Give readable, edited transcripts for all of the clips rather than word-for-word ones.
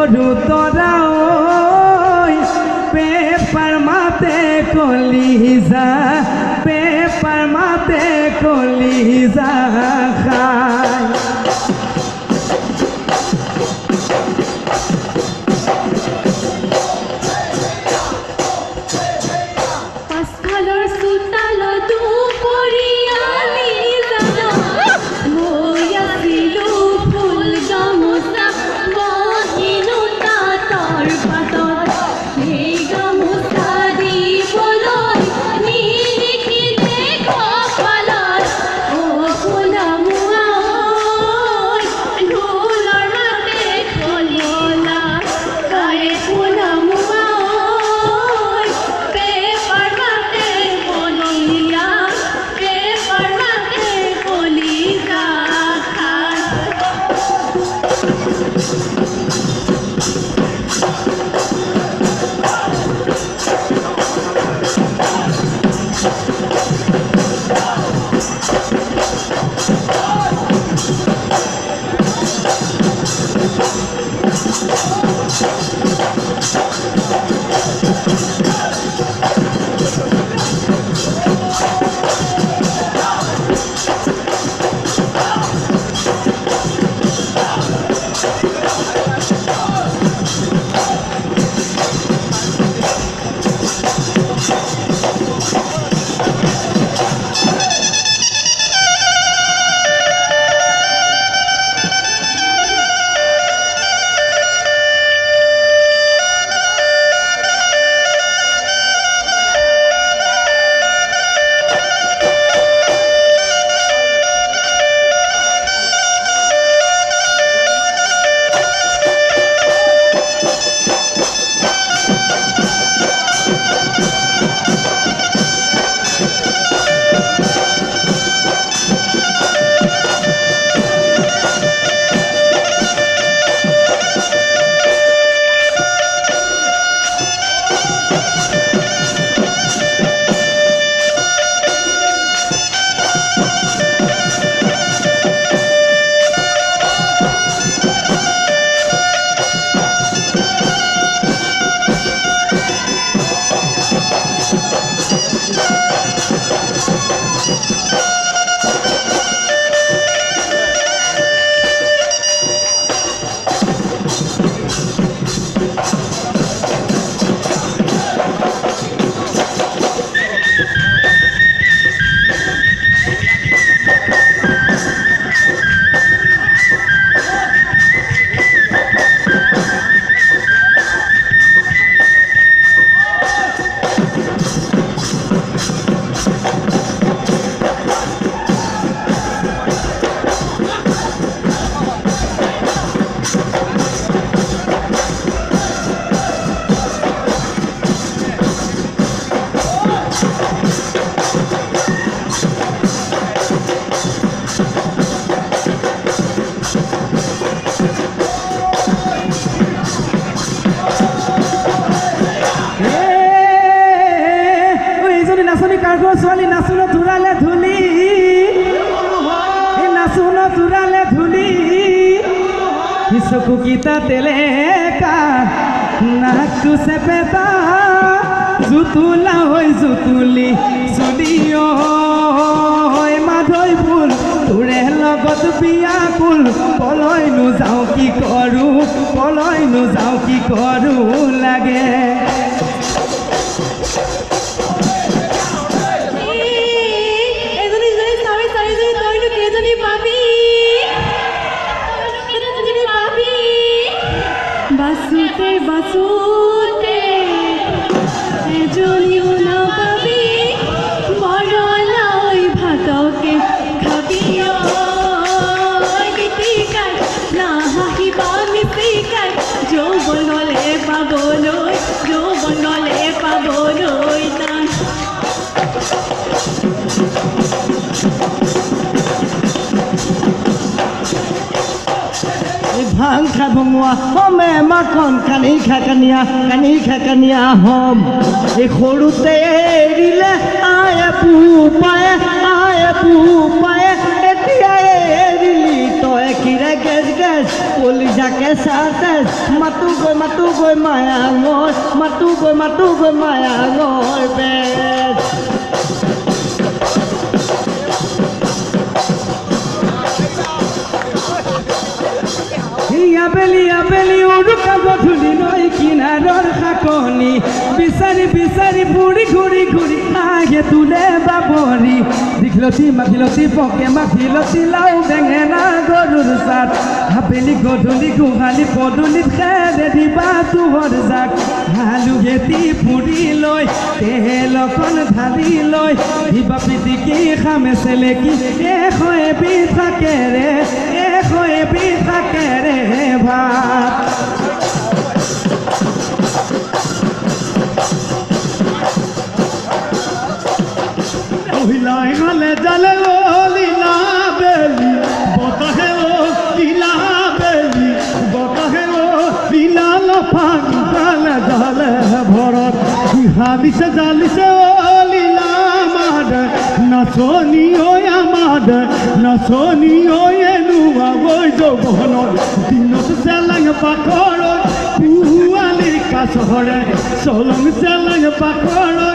সৰু তৰা পেপাৰ মাতে কলিজা পেপাৰ মাতে কলিজা খাই ছোৱালী নাচুন ধুৰালে ধুলি নাচুন ধুৰালে ধুলি চকুকেইটা তেলেকা নাকটো চেপেটা জুতুলা হৈ জুতুলি চুলি মাধৈ ফুল তোৰে লগত বিয়া কুল পলৈনো যাওঁ কি কৰোঁ পলৈনো যাওঁ কি কৰোঁ লাগে বাসুতে বাসুতে এজনীও নাপাবি মৰলাই ভাতকে খাবি গীতিকাই নাহাঁহিবা মিচিকাই যৌৱনলে পাবলৈ নাই ভাং খা ভঙুৱা হমে মাখন কানি খাকানিয়া হম এই সৰুতে এৰিলে আয়ে পুপায়ে এতিয়া এৰিলি তই কিৰে গেছ কলিজাকে চাতেজ মাতো মাতোগৈ মায়াঙৰ মাতোগৈ মায়াঙৰ বেজ আবেলি উৰুকা গধূলি নৈ কিনাৰৰ শাকনি বিচাৰি ফুৰি ঘূৰি আহে তোলে বাবৰি দীঘলতি পকে মাখিলতি লাও বেঙেনা গৰুৰ চাট আবেলি গধূলি গোহালি পদূলিত খেৰে দিবা তোহৰ জাক আলু ঘেটি ফুৰি লৈ তেল অকণ ঢালি লৈ দিবা পিটিকি খামে চেলেকি এশ এবিধ থাকেৰে ভাত ওহিলাই খালে জালে লীলা বেলি বতাহে লীলা বেলি বতাহে লীলা লফাং জালে জালে ভৰত হালিছে জালিছে লীলা মাদ নাচনি এনুৱা গৈ যৌৱনত দিনত চেলেং পাখৰত পুৱালি কাছৰে চলং চেলেং পাখৰত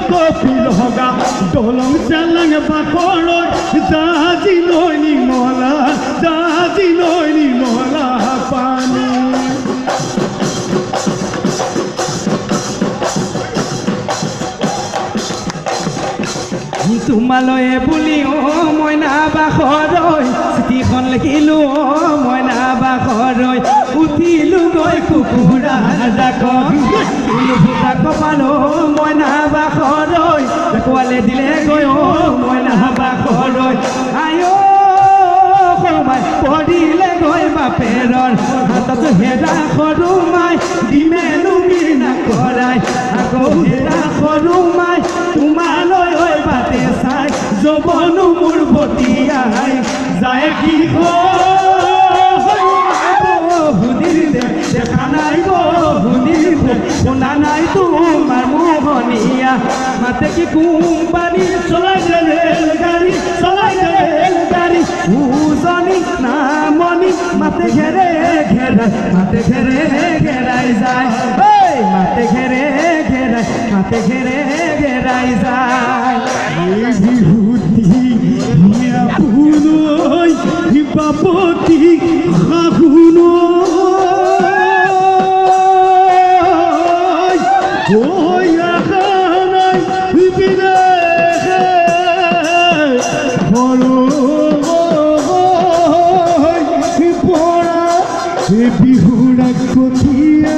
কপিল হগা দলং চেলেং পাখৰত জাজি লৈ নিমলা পানী তোমালৈ বুলি মইনা বাখৰৈ চিঠিখন লিখিলো মইনা বাখৰৈ উঠিলো গৈ কুকুৰা জাকত ফুটা কপালো মইনা বাখৰৈ কোৱালে দিলে গৈ মইনা বাখৰৈ আয়ো সমাই পৰিলে গৈ বাপেৰৰ হাতত হেৰা সৰু মাই দিমেনো বিনা কৰাই আকৌ হেৰা সৰু মাই তোমালৈ বাটে চাই যবনো মোৰ বতিয়াই যায় কি বহুদিন দেখা নাই বহুদিন শুনা নাই তোমাৰ মোহনীয়া মাতে কি কোম্পানী চলাই ৰেলগাড়ী উজনি নামনি মাতে ঘেৰে ঘেৰাই যায় মাতে ঘেৰাই যায় বাপতি শাহুন বিহুৰা কঠিয়া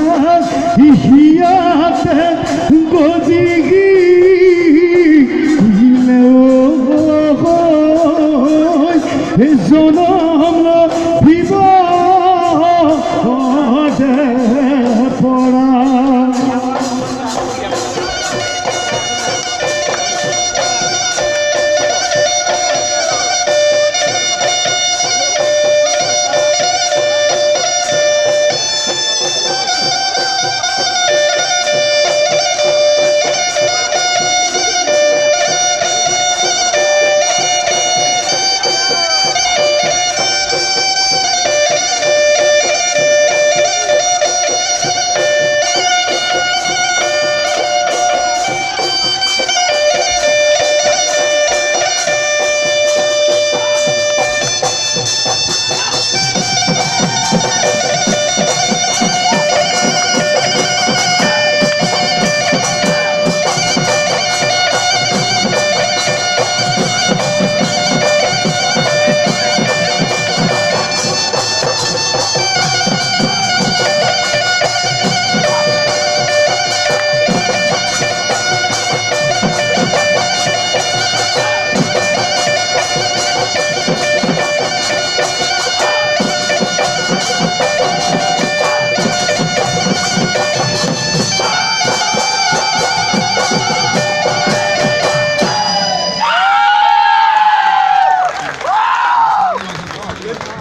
হিয়াতে গজিগি জনম ভিব পৰা